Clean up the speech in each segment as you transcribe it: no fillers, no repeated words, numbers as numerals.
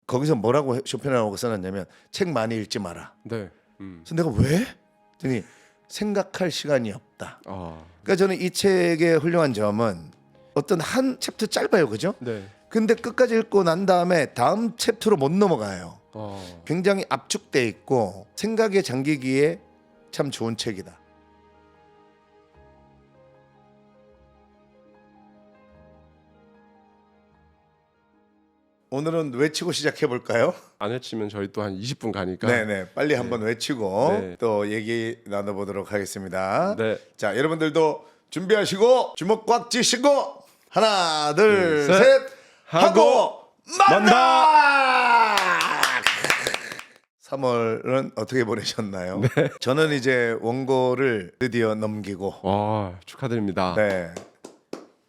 거기서 뭐라고 쇼펜하우어가 써놨냐면 책 많이 읽지 마라. 네. 그래서 내가 왜? 그랬더니 생각할 시간이 없다. 아. 그러니까 저는 이 책의 훌륭한 점은 어떤 한 챕터 짧아요, 그죠? 네. 근데 끝까지 읽고 난 다음에 다음 챕터로 못 넘어가요. 굉장히 압축돼 있고 생각에 잠기기에 참 좋은 책이다. 오늘은 외치고 시작해 볼까요? 안 외치면 저희 또 한 20분 가니까. 네네, 빨리 한번 외치고 네. 또 얘기 나눠보도록 하겠습니다. 네. 자, 여러분들도 준비하시고 주먹 꽉 쥐시고 하나, 둘, 셋. 셋 하고 하고 만다! 3월은 어떻게 보내셨나요? 저는 이제 원고를 드디어 넘기고 와, 축하드립니다. 네,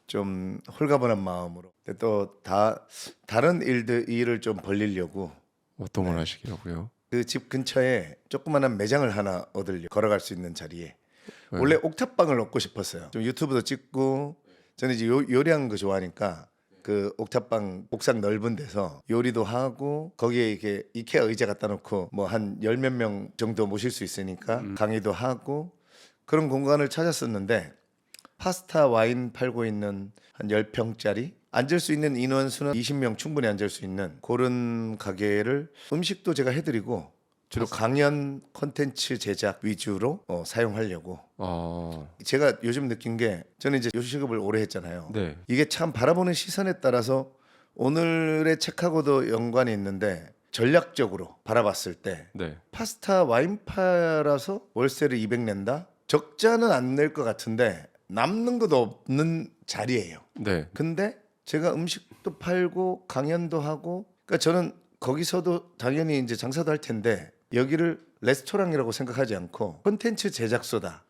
좀 홀가분한 마음으로 또 다른 일을 좀 벌리려고 어떤 걸 하시기라고요? 그 집 근처에 조그마한 매장을 하나 얻으려 걸어갈 수 있는 자리에 원래 옥탑방을 얻고 싶었어요. 좀 유튜브도 찍고 저는 이제 요리하는 거 좋아하니까 그 옥탑방 옥상 넓은 데서 요리도 하고 거기에 이렇게 이케아 의자 갖다 놓고 뭐 한 열 몇 명 정도 모실 수 있으니까 강의도 하고 그런 공간을 찾았었는데 파스타 와인 팔고 있는 한 10평짜리 앉을 수 있는 인원수는 20명 충분히 앉을 수 있는 그런 가게를 음식도 제가 해드리고 주로 강연 콘텐츠 제작 위주로 사용하려고. 제가 요즘 느낀 게 저는 이제 요식업을 오래 했잖아요. 네. 이게 참 바라보는 시선에 따라서 오늘의 책하고도 연관이 있는데 전략적으로 바라봤을 때 네. 파스타 와인 팔아서 월세를 200 낸다? 적자는 안 낼 것 같은데 남는 것도 없는 자리예요. 네. 근데 제가 음식도 팔고 강연도 하고 그러니까 저는 거기서도 당연히 이제 장사도 할 텐데 여기를 레스토랑이라고 생각하지 않고 콘텐츠 제작소다.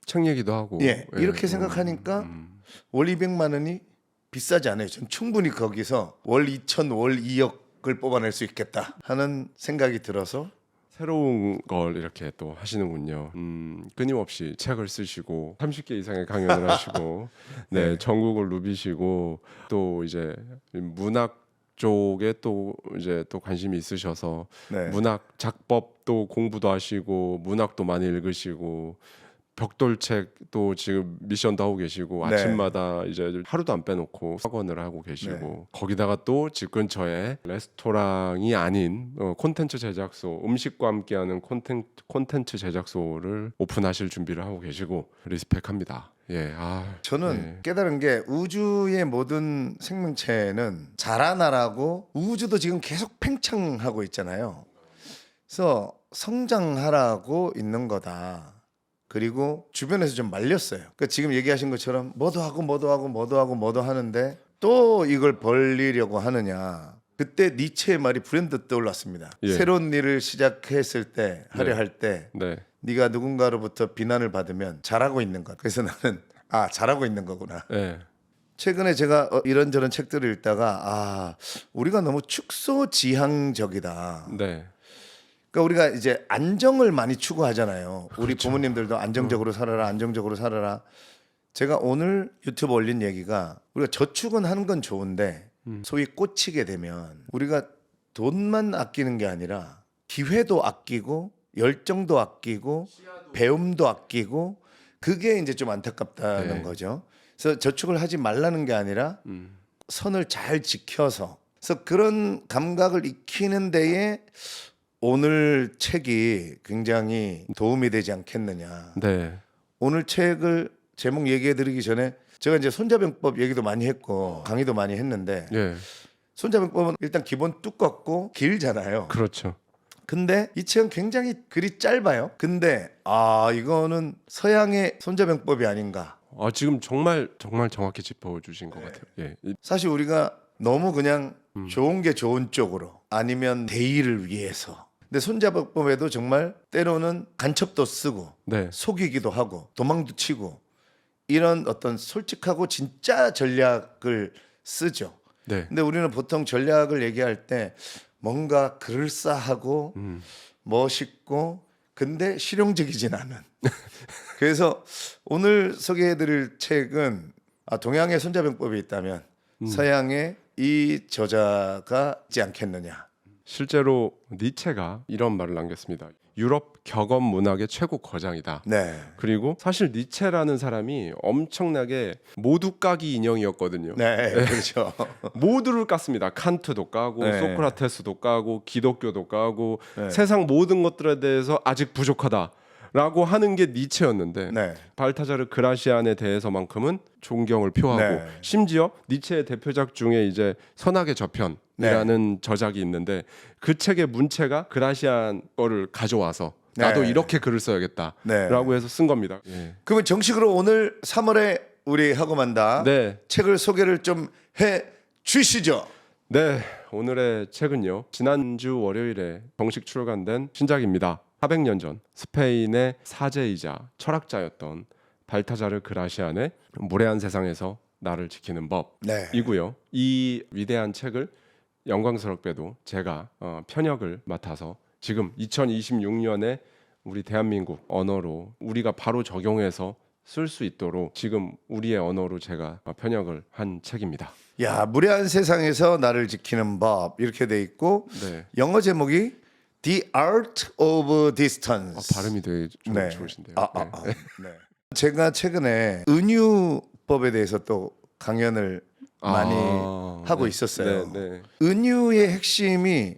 책 얘기도 하고. 예, 이렇게 생각하니까 월 200만 원이 비싸지 않아요. 전 충분히 거기서 월 2천, 월 2억을 뽑아낼 수 있겠다 하는 생각이 들어서 새로운 걸 이렇게 또 하시는군요. 끊임없이 책을 쓰시고 30개 이상의 강연을 하시고 네, 네. 전국을 누비시고 또 이제 문학 쪽에 또 이제 또 관심이 있으셔서 네. 문학 작법도 공부도 하시고 문학도 많이 읽으시고 벽돌책도 지금 미션도 하고 계시고 네. 아침마다 이제 하루도 안 빼놓고 학원을 하고 계시고 네. 거기다가 또 집 근처에 레스토랑이 아닌 콘텐츠 제작소 음식과 함께하는 콘텐츠 제작소를 오픈하실 준비를 하고 계시고 리스펙합니다. 예, 저는 네. 깨달은 게 우주의 모든 생명체는 자라나라고 우주도 지금 계속 팽창하고 있잖아요. 그래서 성장하라고 있는 거다. 그리고 주변에서 좀 말렸어요. 그러니까 지금 얘기하신 것처럼 뭐도 하고 뭐도 하고 뭐도 하고 뭐도 하는데 또 이걸 벌리려고 하느냐. 그때 니체의 말이 브랜드 떠올랐습니다. 예. 새로운 일을 시작했을 때 하려 네. 할 때 네. 네가 누군가로부터 비난을 받으면 잘하고 있는 것. 그래서 나는 잘하고 있는 거구나. 네. 최근에 제가 이런저런 책들을 읽다가 우리가 너무 축소지향적이다. 네. 그러니까 우리가 이제 안정을 많이 추구하잖아요. 우리 그렇죠. 부모님들도 안정적으로 살아라, 안정적으로 살아라. 제가 오늘 유튜브 올린 얘기가 우리가 저축은 하는 건 좋은데 소위 꽂히게 되면 우리가 돈만 아끼는 게 아니라 기회도 아끼고 열정도 아끼고 배움도 아끼고 그게 이제 좀 안타깝다는 네. 거죠. 그래서 저축을 하지 말라는 게 아니라 선을 잘 지켜서 그래서 그런 감각을 익히는 데에 오늘 책이 굉장히 도움이 되지 않겠느냐. 네. 오늘 책을 제목 얘기해 드리기 전에 제가 이제 손자병법 얘기도 많이 했고 강의도 많이 했는데 예. 손자병법은 일단 기본 두껍고 길잖아요. 그렇죠. 근데 이 책은 굉장히 글이 짧아요. 근데 이거는 서양의 손자병법이 아닌가. 지금 정말 정확히 짚어주신 것 같아요. 예. 사실 우리가 너무 그냥 좋은 게 좋은 쪽으로 아니면 대의를 위해서. 근데 손자병법에도 정말 때로는 간첩도 쓰고 네. 속이기도 하고 도망도 치고 이런 어떤 솔직하고 진짜 전략을 쓰죠. 네. 근데 우리는 보통 전략을 얘기할 때 뭔가 그럴싸하고 멋있고 근데 실용적이진 않은. 그래서 오늘 소개해드릴 책은 동양의 손자병법이 있다면 서양의 이 저자가 있지 않겠느냐. 실제로 니체가 이런 말을 남겼습니다. 유럽 격언 문학의 최고 거장이다. 네. 그리고 사실 니체라는 사람이 엄청나게 모두 까기 인형이었거든요. 네, 그렇죠. 모두를 깠습니다. 칸트도 까고 네. 소크라테스도 까고 기독교도 까고 네. 세상 모든 것들에 대해서 아직 부족하다라고 하는 게 니체였는데 네. 발타자르 그라시안에 대해서만큼은 존경을 표하고 네. 심지어 니체의 대표작 중에 이제 선악의 저편이라는 저작이 있는데 그 책의 문체가 그라시안 거를 가져와서 나도 네. 이렇게 글을 써야겠다라고 네. 해서 쓴 겁니다. 예. 그러면 정식으로 오늘 3월에 우리 하고만다 네. 책을 소개를 좀 해 주시죠. 네, 오늘의 책은요. 지난주 월요일에 정식 출간된 신작입니다. 400년 전 스페인의 사제이자 철학자였던 발타자르 그라시안의 무례한 세상에서 나를 지키는 네. 법이고요. 이 위대한 책을 영광스럽게도 제가 편역을 맡아서 지금 2026년에 우리 대한민국 언어로 우리가 바로 적용해서 쓸 수 있도록 지금 우리의 언어로 제가 편역을 한 책입니다. 야, 무례한 세상에서 나를 지키는 법 이렇게 돼 있고 네. 영어 제목이 The Art of Distance. 발음이 되게 네. 좋으신데요. 네. 제가 최근에 은유법에 대해서 또 강연을 많이 하고 네. 있었어요. 네, 네. 은유의 핵심이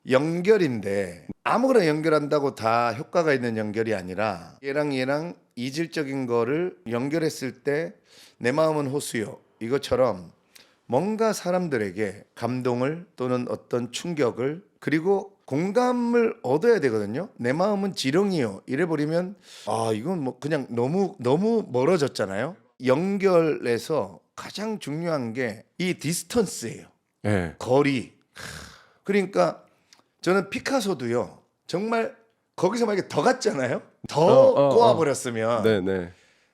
연결인데 아무거나 연결한다고 다 효과가 있는 연결이 아니라 얘랑 이질적인 거를 연결했을 때 내 마음은 호수요 이것처럼 뭔가 사람들에게 감동을 또는 어떤 충격을 그리고 공감을 얻어야 되거든요. 내 마음은 지렁이요 이래 버리면 이건 뭐 그냥 너무 멀어졌잖아요. 연결에서 가장 중요한 게 이 디스턴스예요. 네. 거리. 그러니까 저는 피카소도요. 정말 거기서 만약에 더 갔잖아요. 더 꼬아버렸으면 네, 네.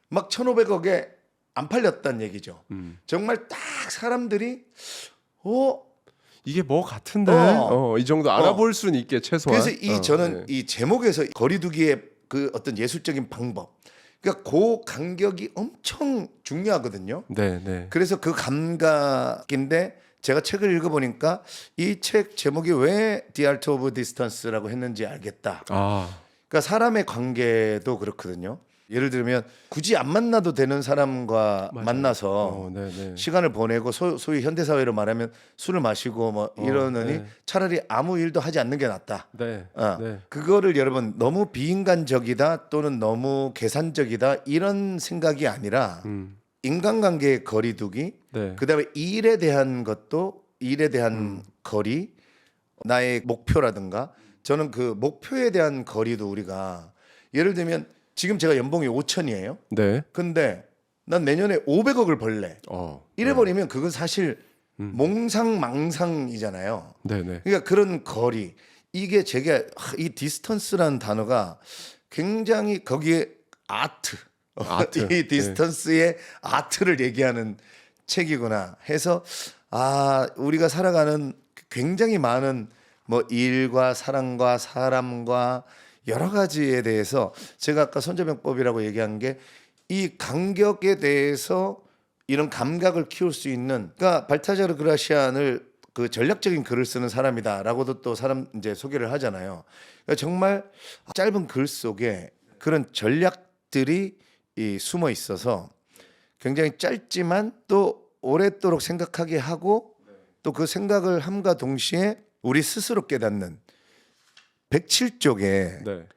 막 1,500억에 안 팔렸단 얘기죠. 정말 딱 사람들이 이게 뭐 같은데 이 정도 어. 알아볼 수는 있게 최소한. 그래서 저는 네. 이 제목에서 거리두기의 그 어떤 예술적인 방법. 그러니까 그 간격이 엄청 중요하거든요. 네, 네. 그래서 그 감각인데 제가 책을 읽어보니까 이 책 제목이 왜 The Art of Distance라고 했는지 알겠다. 그러니까 사람의 관계도 그렇거든요. 예를 들면 굳이 안 만나도 되는 사람과 맞아요. 만나서 네, 네. 시간을 보내고 소위 현대사회로 말하면 술을 마시고 뭐 이러느니 네. 차라리 아무 일도 하지 않는 게 낫다. 네. 네. 그거를 여러분 너무 비인간적이다 또는 너무 계산적이다 이런 생각이 아니라 인간관계의 거리두기 네. 그다음에 일에 대한 것도 일에 대한 거리 나의 목표라든가 저는 그 목표에 대한 거리도 우리가 예를 들면 지금 제가 연봉이 5천이에요. 네. 근데 난 내년에 500억을 벌래. 이래 버리면 그건 사실 몽상망상이잖아요. 네, 네. 그러니까 그런 거리 이게 제가 이 디스턴스라는 단어가 굉장히 거기에 아트. 이 디스턴스의 아트를 얘기하는 책이구나 해서 우리가 살아가는 굉장히 많은 뭐 일과 사랑과 사람과 여러 가지에 대해서 제가 아까 손자병법이라고 얘기한 게 이 간격에 대해서 이런 감각을 키울 수 있는 그러니까 발타자르 그라시안을 그 전략적인 글을 쓰는 사람이다라고도 또 사람 이제 소개를 하잖아요. 그러니까 정말 짧은 글 속에 그런 전략들이 숨어 있어서 굉장히 짧지만 또 오랫도록 생각하게 하고 또 그 생각을 함과 동시에 우리 스스로 깨닫는 107쪽에 네.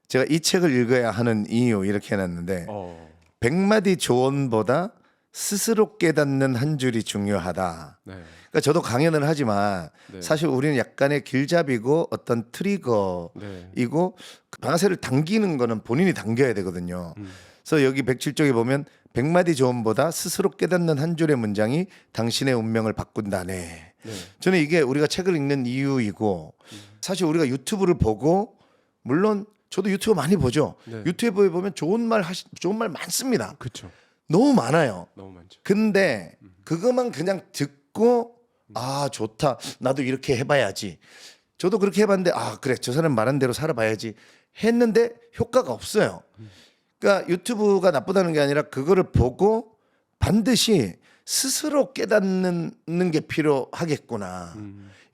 제가 이 책을 읽어야 하는 이유 이렇게 해놨는데 100마디 조언보다 스스로 깨닫는 한 줄이 중요하다. 네. 그러니까 저도 강연을 하지만 네. 사실 우리는 약간의 길잡이고 어떤 트리거이고 네. 방아쇠를 당기는 거는 본인이 당겨야 되거든요. 그래서 여기 107쪽에 보면 100마디 조언보다 스스로 깨닫는 한 줄의 문장이 당신의 운명을 바꾼다네. 네. 저는 이게 우리가 책을 읽는 이유이고 사실 우리가 유튜브를 보고 물론 저도 유튜브 많이 보죠. 네. 유튜브에 보면 좋은 말 많습니다. 그렇죠. 너무 많아요. 너무 많죠. 근데 그것만 그냥 듣고 좋다. 나도 이렇게 해봐야지. 저도 그렇게 해봤는데 그래 저 사람 말한 대로 살아봐야지 했는데 효과가 없어요. 그러니까 유튜브가 나쁘다는 게 아니라 그거를 보고 반드시 스스로 깨닫는 게 필요하겠구나.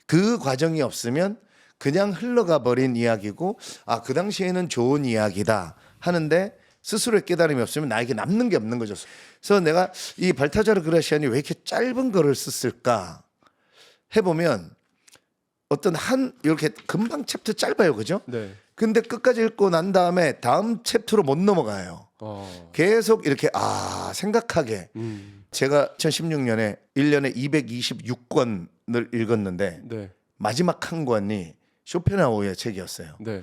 그 과정이 없으면 그냥 흘러가 버린 이야기고 그 당시에는 좋은 이야기다 하는데 스스로의 깨달음이 없으면 나에게 남는 게 없는 거죠. 그래서 내가 이 발타자르 그라시안이 왜 이렇게 짧은 거를 썼을까 해보면 어떤 이렇게 금방 챕터 짧아요, 그죠? 네. 근데 끝까지 읽고 난 다음에 다음 챕터로 못 넘어가요. 계속 이렇게 생각하게. 제가 2016년에 1년에 226권을 읽었는데 네. 마지막 한 권이 쇼펜하우어의 책이었어요. 네.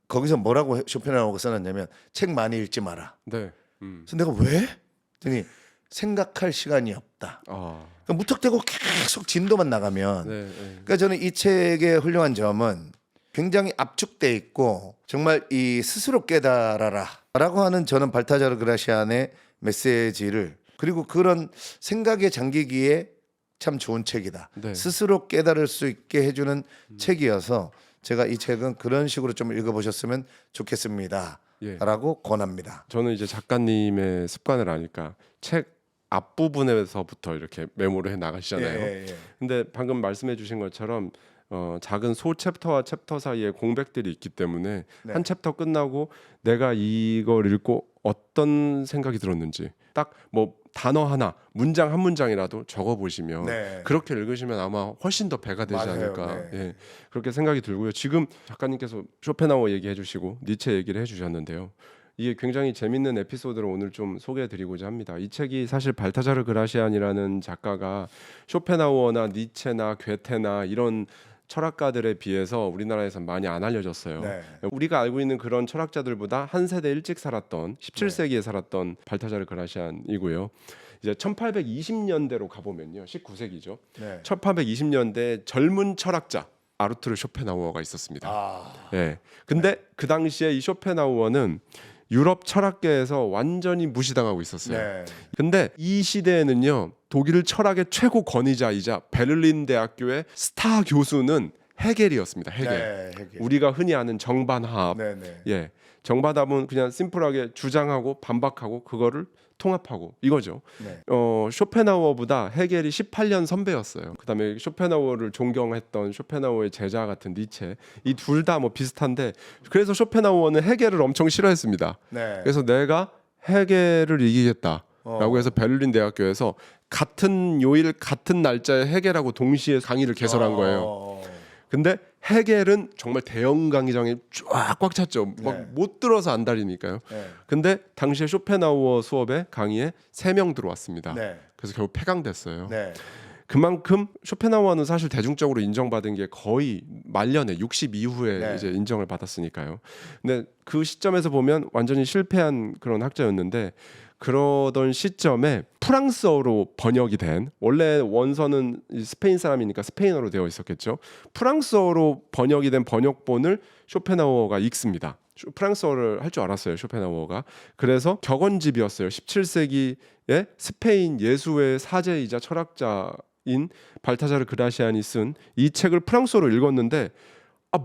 거기서 뭐라고 쇼펜하우어가 써놨냐면 책 많이 읽지 마라. 네. 그래서 내가 왜? 그랬더니 생각할 시간이 없다. 그러니까 무턱대고 계속 진도만 나가면. 네. 그러니까 저는 이 책의 훌륭한 점은 굉장히 압축돼 있고 정말 이 스스로 깨달아라라고 하는 저는 발타자르 그라시안의 메시지를 그리고 그런 생각에 잠기기에 참 좋은 책이다. 네. 스스로 깨달을 수 있게 해주는 책이어서 제가 이 책은 그런 식으로 좀 읽어보셨으면 좋겠습니다. 예. 라고 권합니다. 저는 이제 작가님의 습관을 아니까 책 앞부분에서부터 이렇게 메모를 해 나가시잖아요. 예. 근데 방금 말씀해 주신 것처럼 작은 소 챕터와 챕터 사이에 공백들이 있기 때문에 네. 한 챕터 끝나고 내가 이걸 읽고 어떤 생각이 들었는지 딱 뭐 단어 하나, 문장 한 문장이라도 적어 보시면 네. 그렇게 읽으시면 아마 훨씬 더 배가 되지 맞아요. 않을까. 네. 예, 그렇게 생각이 들고요. 지금 작가님께서 쇼펜하우어 얘기해 주시고 니체 얘기를 해 주셨는데요. 이게 굉장히 재밌는 에피소드를 오늘 좀 소개해드리고자 합니다. 이 책이 사실 발타자르 그라시안이라는 작가가 쇼펜하우어나 니체나 괴테나 이런 철학가들에 비해서 우리나라에서는 많이 안 알려졌어요. 네. 우리가 알고 있는 그런 철학자들보다 한 세대 일찍 살았던 17세기에 살았던 발타자르 그라시안이고요. 이제 1820년대로 가보면요, 19세기죠. 네. 1820년대 젊은 철학자 아르투르 쇼펜하우어가 있었습니다. 예. 근데 그 당시에 이 쇼펜하우어는 유럽 철학계에서 완전히 무시당하고 있었어요. 네. 근데 이 시대에는요, 독일 철학의 최고 권위자이자 베를린 대학교의 스타 교수는 헤겔이었습니다. 헤겔. 네, 헤겔. 우리가 흔히 아는 정반합. 네, 네. 예. 정반합은 그냥 심플하게 주장하고 반박하고 그거를 통합하고 이거죠. 네. 쇼펜하우어보다 헤겔이 18년 선배였어요. 그다음에 쇼펜하우어를 존경했던 쇼펜하우어의 제자 같은 니체, 이 둘 다 뭐 비슷한데, 그래서 쇼펜하우어는 헤겔을 엄청 싫어했습니다. 네. 그래서 내가 헤겔을 이기겠다라고 해서 베를린 대학교에서 같은 요일 같은 날짜에 헤겔하고 동시에 강의를 개설한 거예요. 근데 헤겔은 정말 대형 강의장에 쫙 꽉 찼죠. 막 네. 못 들어서 안달이니까요. 네. 근데 당시에 쇼펜하우어 수업에 강의에 3명 들어왔습니다. 네. 그래서 결국 폐강됐어요. 네. 그만큼 쇼펜하우어는 사실 대중적으로 인정받은 게 거의 말년에 60 이후에 네. 이제 인정을 받았으니까요. 근데 그 시점에서 보면 완전히 실패한 그런 학자였는데, 그러던 시점에 프랑스어로 번역이 된, 원래 원서는 스페인 사람이니까 스페인어로 되어 있었겠죠. 프랑스어로 번역이 된 번역본을 쇼펜하우어가 읽습니다. 프랑스어를 할 줄 알았어요, 쇼펜하우어가. 그래서 격언집이었어요. 17세기에 스페인 예수의 사제이자 철학자인 발타자르 그라시안이 쓴 이 책을 프랑스어로 읽었는데,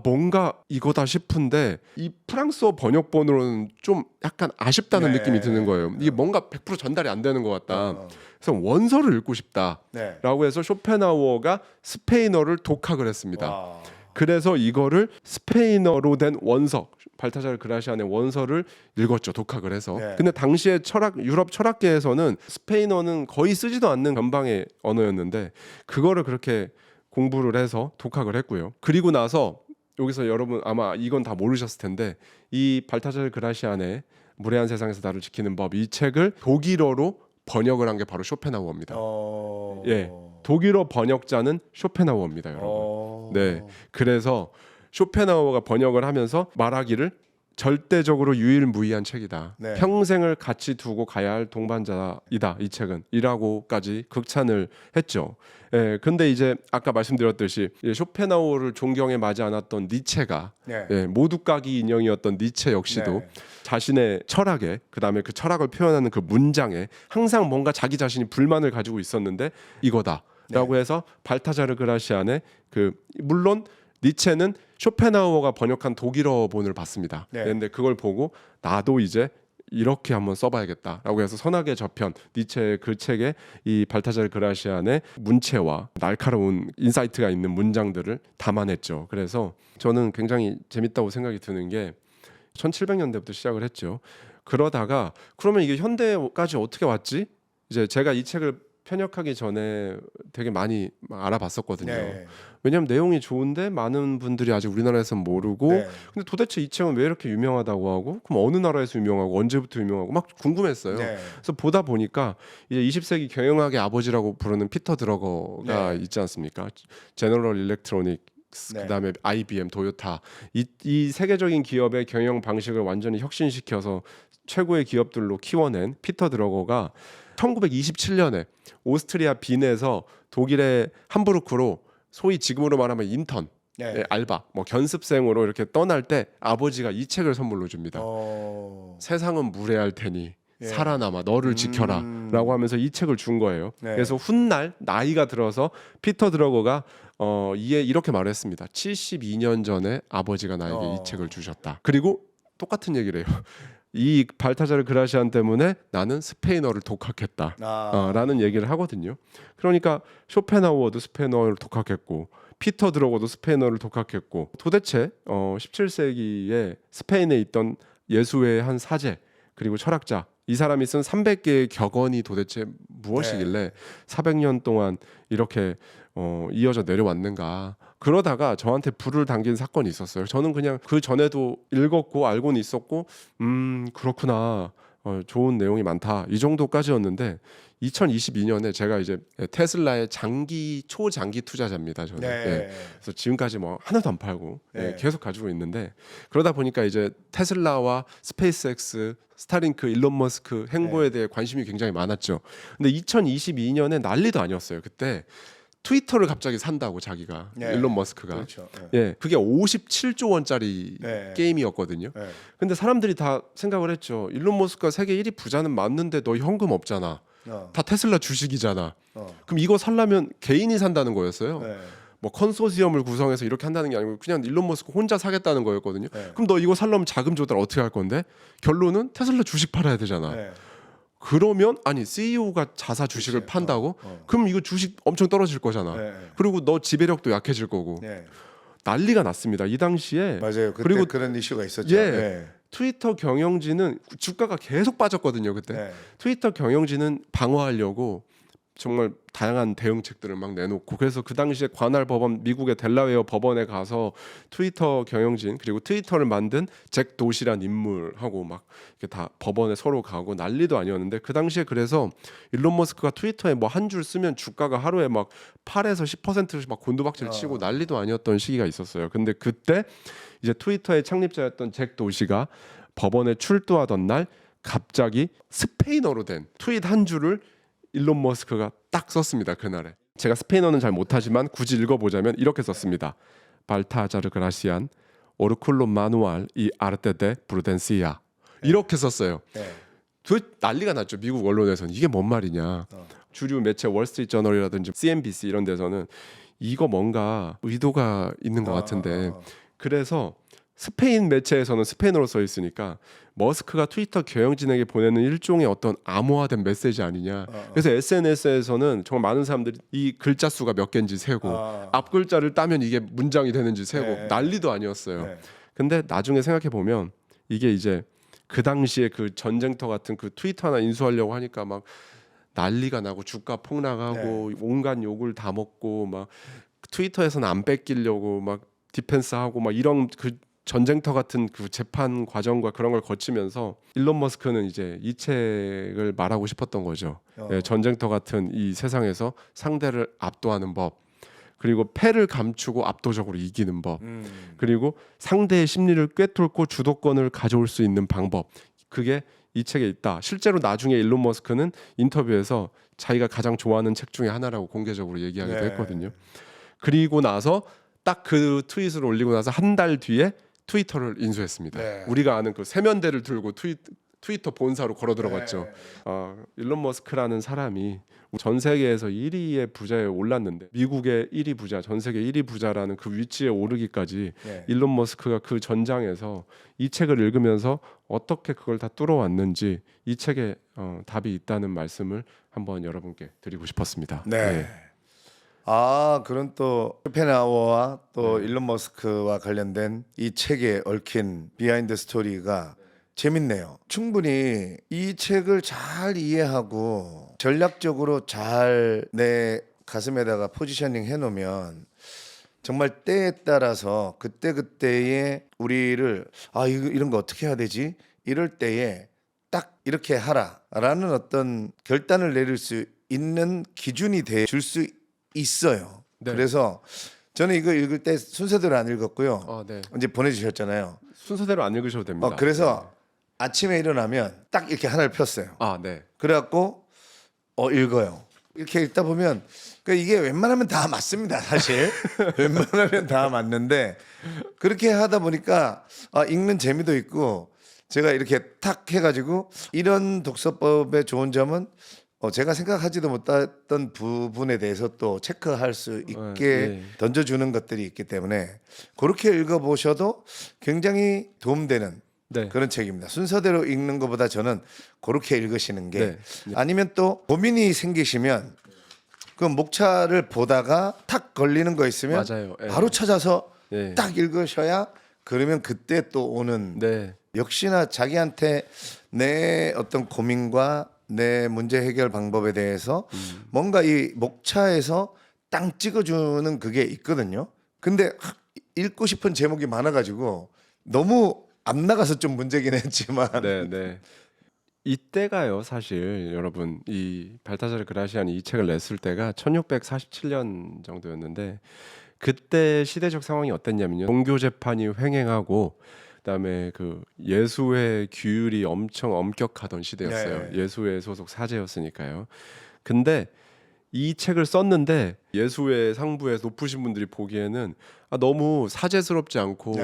뭔가 이거다 싶은데 이 프랑스어 번역본으로는 좀 약간 아쉽다는 네. 느낌이 드는 거예요. 이게 뭔가 100% 전달이 안 되는 것 같다. 어. 그래서 원서를 읽고 싶다라고 네. 해서 쇼펜하우어가 스페인어를 독학을 했습니다. 와. 그래서 이거를 스페인어로 된 원서, 발타자르 그라시안의 원서를 읽었죠, 독학을 해서. 네. 근데 당시에 유럽 철학계에서는 스페인어는 거의 쓰지도 않는 변방의 언어였는데 그거를 그렇게 공부를 해서 독학을 했고요. 그리고 나서 여기서 여러분 아마 이건 다 모르셨을 텐데, 이 발타자르 그라시안의 무례한 세상에서 나를 지키는 법, 이 책을 독일어로 번역을 한 게 바로 쇼펜하우어입니다. 예, 독일어 번역자는 쇼펜하우어입니다, 여러분. 네, 그래서 쇼펜하우어가 번역을 하면서 말하기를 절대적으로 유일무이한 책이다. 네. 평생을 같이 두고 가야 할 동반자이다. 이 책은 이라고까지 극찬을 했죠. 예, 근데 이제 아까 말씀드렸듯이 쇼펜하우어를 존경에 마지 않았던 니체가 네. 예, 모두까기 인형이었던 니체 역시도 네. 자신의 철학에, 그다음에 그 철학을 표현하는 그 문장에 항상 뭔가 자기 자신이 불만을 가지고 있었는데 이거다라고 해서 발타자르 그라시안의 물론 니체는 쇼펜하우어가 번역한 독일어본을 봤습니다. 네. 그런데 그걸 보고 나도 이제 이렇게 한번 써봐야겠다라고 해서 선악의 저편 니체의 그 책에 이 발타자르 그라시안의 문체와 날카로운 인사이트가 있는 문장들을 담아냈죠. 그래서 저는 굉장히 재밌다고 생각이 드는 게 1700년대부터 시작을 했죠. 그러다가 그러면 이게 현대까지 어떻게 왔지? 이제 제가 이 책을 편역하기 전에 되게 많이 알아봤었거든요. 네. 왜냐하면 내용이 좋은데 많은 분들이 아직 우리나라에서는 모르고 네. 근데 도대체 이 책은 왜 이렇게 유명하다고 하고 그럼 어느 나라에서 유명하고 언제부터 유명하고 막 궁금했어요. 네. 그래서 보다 보니까 이제 20세기 경영학의 아버지라고 부르는 피터 드러거가 네. 있지 않습니까? 제너럴 일렉트로닉 네. 그다음에 IBM, 도요타 이 세계적인 기업의 경영 방식을 완전히 혁신시켜서 최고의 기업들로 키워낸 피터 드러거가 1927년에 오스트리아 빈에서 독일의 함부르크로 소위 지금으로 말하면 인턴, 네. 알바, 뭐 견습생으로 이렇게 떠날 때 아버지가 이 책을 선물로 줍니다. 세상은 무례할 테니 예. 살아남아 너를 지켜라라고 하면서 이 책을 준 거예요. 네. 그래서 훗날 나이가 들어서 피터 드러거가 이에 이렇게 말했습니다. 72년 전에 아버지가 나에게 이 책을 주셨다. 그리고 똑같은 얘기를 해요. 이 발타자르 그라시안 때문에 나는 스페인어를 독학했다. 라는 얘기를 하거든요. 그러니까 쇼펜하우어도 스페인어를 독학했고 피터 드러거도 스페인어를 독학했고 도대체 17세기에 스페인에 있던 예수의 한 사제 그리고 철학자 이 사람이 쓴 300개의 격언이 도대체 무엇이길래 400년 동안 이렇게 이어져 내려왔는가. 그러다가 저한테 불을 당긴 사건이 있었어요. 저는 그냥 그 전에도 읽었고 알고는 있었고 그렇구나. 좋은 내용이 많다. 이 정도까지였는데 2022년에 제가 이제 테슬라의 초장기 투자자입니다. 저는. 네. 그래서 지금까지 뭐 하나도 안 팔고 네. 계속 가지고 있는데 그러다 보니까 이제 테슬라와 스페이스X, 스타링크, 일론 머스크 행보에 대해 관심이 굉장히 많았죠. 근데 2022년에 난리도 아니었어요. 그때 트위터를 갑자기 산다고 자기가 네. 일론 머스크가 그렇죠. 그게 57조 원짜리 네. 게임이었거든요. 네. 근데 사람들이 다 생각을 했죠. 일론 머스크가 세계 1위 부자는 맞는데 너 현금 없잖아. 다 테슬라 주식이잖아. 그럼 이거 살려면 개인이 산다는 거였어요. 네. 뭐 컨소시엄을 구성해서 이렇게 한다는 게 아니고 그냥 일론 머스크 혼자 사겠다는 거였거든요. 네. 그럼 너 이거 살려면 자금 조달 어떻게 할 건데? 결론은 테슬라 주식 팔아야 되잖아. 네. 그러면 아니 CEO가 자사 주식을 그치. 판다고? 그럼 이거 주식 엄청 떨어질 거잖아. 네. 그리고 너 지배력도 약해질 거고. 네. 난리가 났습니다. 이 당시에 맞아요. 그때 그리고 그런 이슈가 있었죠. 예. 네. 트위터 경영진은 주가가 계속 빠졌거든요. 그때 네. 트위터 경영진은 방어하려고 정말 다양한 대응책들을 막 내놓고 그래서 그 당시에 관할 법원 미국의 델라웨어 법원에 가서 트위터 경영진 그리고 트위터를 만든 잭 도시란 인물하고 막 이렇게 다 법원에 서로 가고 난리도 아니었는데 그 당시에 그래서 일론 머스크가 트위터에 뭐 한 줄 쓰면 주가가 하루에 막 8에서 10%씩 막 곤두박질 치고 난리도 아니었던 시기가 있었어요. 근데 그때 이제 트위터의 창립자였던 잭 도시가 법원에 출두하던 날 갑자기 스페인어로 된 트윗 한 줄을 일론 머스크가 딱 썼습니다. 그날에 제가 스페인어는 잘 못하지만 굳이 읽어보자면 이렇게 썼습니다. 발타자르 그라시안 오르쿨로 마누알 이 아르테 데 프루덴시아 이렇게 썼어요. 네. 난리가 났죠. 미국 언론에서는 이게 뭔 말이냐. 주류 매체 월스트리트 저널이라든지 CNBC 이런 데서는 이거 뭔가 의도가 있는 것 같은데 그래서 스페인 매체에서는 스페인어로 써 있으니까 머스크가 트위터 경영진에게 보내는 일종의 어떤 암호화된 메시지 아니냐. 그래서 SNS에서는 정말 많은 사람들이 이 글자 수가 몇 개인지 세고 앞 글자를 따면 이게 문장이 되는지 세고 네. 난리도 아니었어요. 네. 근데 나중에 생각해 보면 이게 이제 그 당시에 그 전쟁터 같은 그 트위터 하나 인수하려고 하니까 막 난리가 나고 주가 폭락하고 온갖 욕을 다 먹고 막 트위터에서는 안 뺏기려고 막 디펜스하고 막 이런 그 전쟁터 같은 그 재판 과정과 그런 걸 거치면서 일론 머스크는 이제 이 책을 말하고 싶었던 거죠. 전쟁터 같은 이 세상에서 상대를 압도하는 법, 그리고 패를 감추고 압도적으로 이기는 법, 그리고 상대의 심리를 꿰뚫고 주도권을 가져올 수 있는 방법. 그게 이 책에 있다. 실제로 나중에 일론 머스크는 인터뷰에서 자기가 가장 좋아하는 책 중에 하나라고 공개적으로 얘기하기도 했거든요. 그리고 나서 딱 그 트윗을 올리고 나서 한 달 뒤에 트위터를 인수했습니다. 네. 우리가 아는 그 세면대를 들고 트위터 본사로 걸어 들어갔죠. 일론 머스크라는 사람이 전 세계에서 1위의 부자에 올랐는데 미국의 1위 부자, 전 세계 1위 부자라는 그 위치에 오르기까지 네. 일론 머스크가 그 전장에서 이 책을 읽으면서 어떻게 그걸 다 뚫어왔는지 이 책에 답이 있다는 말씀을 한번 여러분께 드리고 싶었습니다. 네. 예. 아, 그런 또 쇼펜하우어와 또 일론 머스크와 관련된 이 책에 얽힌 비하인드 스토리가 재밌네요. 충분히 이 책을 잘 이해하고 전략적으로 잘 내 가슴에다가 포지셔닝 해놓으면 정말 때에 따라서 그때그때의 우리를 이런 거 어떻게 해야 되지? 이럴 때에 딱 이렇게 하라라는 어떤 결단을 내릴 수 있는 기준이 돼 줄 수 있어요. 네. 그래서 저는 이거 읽을 때 순서대로 안 읽었고요. 네. 이제 보내주셨잖아요. 순서대로 안 읽으셔도 됩니다. 그래서 아침에 일어나면 딱 이렇게 하나를 폈어요. 네. 그래갖고 읽어요. 이렇게 읽다 보면 이게 웬만하면 다 맞습니다. 사실 웬만하면 다 맞는데 그렇게 하다 보니까 읽는 재미도 있고 제가 이렇게 탁 해가지고 이런 독서법의 좋은 점은 제가 생각하지도 못했던 부분에 대해서 또 체크할 수 있게 던져주는 것들이 있기 때문에 그렇게 읽어보셔도 굉장히 도움되는 그런 책입니다. 순서대로 읽는 것보다 저는 그렇게 읽으시는 게 아니면 또 고민이 생기시면 그 목차를 보다가 탁 걸리는 거 있으면 맞아요. 바로 찾아서 딱 읽으셔야 그러면 그때 또 오는 역시나 자기한테 내 어떤 고민과 내 문제 해결 방법에 대해서 뭔가 이 목차에서 땅 찍어주는 그게 있거든요. 근데 읽고 싶은 제목이 많아가지고 너무 안 나가서 좀 문제긴 했지만 이때가요 사실 여러분 이 발타자르 그라시안이 이 책을 냈을 때가 1647년 정도였는데 그때 시대적 상황이 어땠냐면요. 종교 재판이 횡행하고 그다음에 그 예수회 규율이 엄청 엄격하던 시대였어요. 예수회 소속 사제였으니까요. 근데 이 책을 썼는데 예수회 상부에 높으신 분들이 보기에는 너무 사제스럽지 않고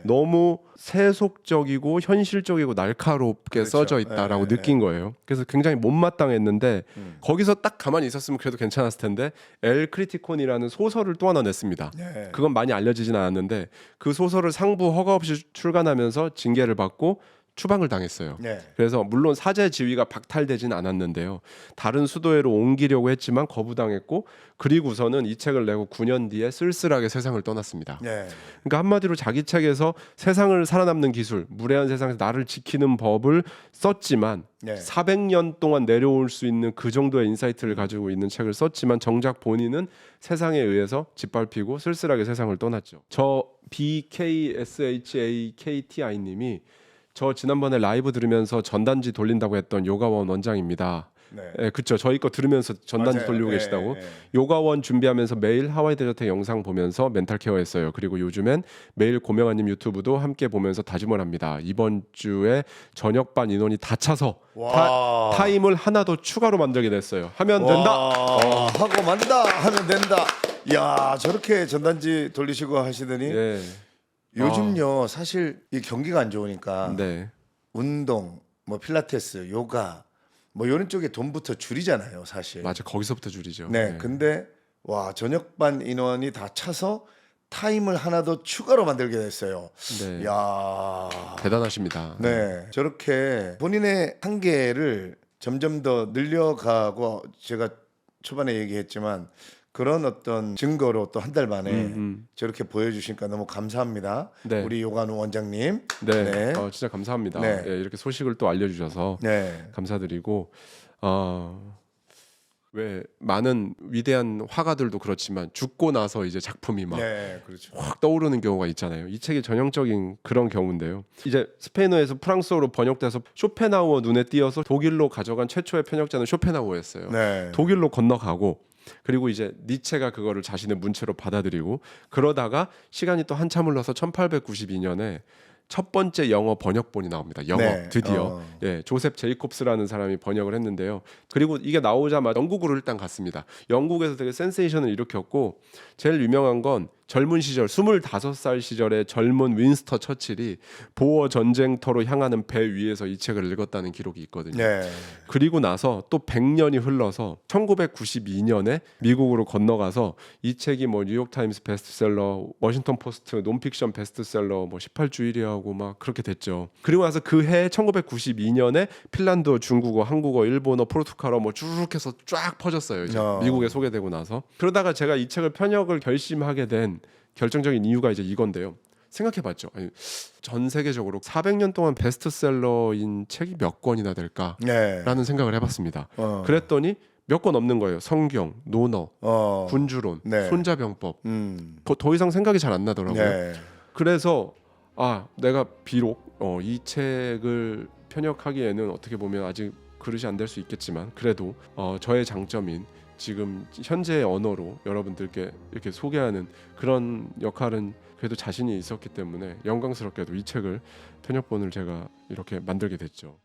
너무 세속적이고 현실적이고 날카롭게 써져 있다라고 느낀 거예요. 그래서 굉장히 못마땅했는데 거기서 딱 가만히 있었으면 그래도 괜찮았을 텐데 엘 크리티콘이라는 소설을 또 하나 냈습니다. 그건 많이 알려지진 않았는데 그 소설을 상부 허가 없이 출간하면서 징계를 받고 추방을 당했어요. 그래서 물론 사제 지위가 박탈되진 않았는데요. 다른 수도회로 옮기려고 했지만 거부당했고 그리고서는 이 책을 내고 9년 뒤에 쓸쓸하게 세상을 떠났습니다. 그러니까 한마디로 자기 책에서 세상을 살아남는 기술, 무례한 세상에서 나를 지키는 법을 썼지만 400년 동안 내려올 수 있는 그 정도의 인사이트를 가지고 있는 책을 썼지만 정작 본인은 세상에 의해서 짓밟히고 쓸쓸하게 세상을 떠났죠. 저 BKSHAKTI 님이 저 지난번에 라이브 들으면서 전단지 돌린다고 했던 요가원 원장입니다. 그렇죠. 저희 거 들으면서 전단지 돌리고 계시다고. 요가원 준비하면서 매일 하와이 데저트 영상 보면서 멘탈 케어했어요. 그리고 요즘엔 매일 고명아님 유튜브도 함께 보면서 다짐을 합니다. 이번 주에 저녁반 인원이 다 차서 타임을 하나 더 추가로 만들게 됐어요. 하면 된다. 하고 만다 하면 된다. 야, 저렇게 전단지 돌리시고 하시더니 요즘요 사실 이 경기가 안 좋으니까 운동, 뭐 필라테스, 요가 뭐 이런 쪽에 돈부터 줄이잖아요, 사실. 맞아, 거기서부터 줄이죠. 근데 저녁반 인원이 다 차서 타임을 하나 더 추가로 만들게 됐어요. 야, 대단하십니다. 저렇게 본인의 한계를 점점 더 늘려가고 제가 초반에 얘기했지만 그런 어떤 증거로 또 한 달 만에 저렇게 보여주시니까 너무 감사합니다. 우리 요관우 원장님. 진짜 감사합니다. 이렇게 소식을 또 알려주셔서 감사드리고 왜 많은 위대한 화가들도 그렇지만 죽고 나서 이제 작품이 막 확 떠오르는 경우가 있잖아요. 이 책이 전형적인 그런 경우인데요. 이제 스페인어에서 프랑스어로 번역돼서 쇼펜하우어 눈에 띄어서 독일로 가져간 최초의 편역자는 쇼펜하우어였어요. 독일로 건너가고 그리고 이제 니체가 그거를 자신의 문체로 받아들이고 그러다가 시간이 또 한참 흘러서 1892년에 첫 번째 영어 번역본이 나옵니다. 영어 드디어 조셉 제이콥스라는 사람이 번역을 했는데요. 그리고 이게 나오자마자 영국으로 일단 갔습니다. 영국에서 되게 센세이션을 일으켰고 제일 유명한 건 젊은 시절 25살 시절에 젊은 윈스터 처칠이 보어 전쟁터로 향하는 배 위에서 이 책을 읽었다는 기록이 있거든요. 네. 그리고 나서 또 100년이 흘러서 1992년에 미국으로 건너가서 이 책이 뭐 뉴욕 타임스 베스트셀러, 워싱턴 포스트 논픽션 베스트셀러 뭐 18주 1위하고 막 그렇게 됐죠. 그리고 나서 그 해 1992년에 핀란드, 중국어, 한국어, 일본어, 포르투갈어 뭐 쭉 해서 쫙 퍼졌어요. 이제 미국에 소개되고 나서. 그러다가 제가 이 책을 편역을 결심하게 된 결정적인 이유가 이제 이건데요. 생각해봤죠. 아니, 전 세계적으로 400년 동안 베스트셀러인 책이 몇 권이나 될까라는 네. 생각을 해봤습니다. 그랬더니 몇 권 없는 거예요. 성경, 논어, 군주론, 네. 손자병법. 더 이상 생각이 잘 안 나더라고요. 네. 그래서 내가 비록 이 책을 편역하기에는 어떻게 보면 아직 그릇이 안 될 수 있겠지만 그래도 저의 장점인 지금 현재의 언어로 여러분들께 이렇게 소개하는 그런 역할은 그래도 자신이 있었기 때문에 영광스럽게도 이 책을 편협본을 제가 이렇게 만들게 됐죠.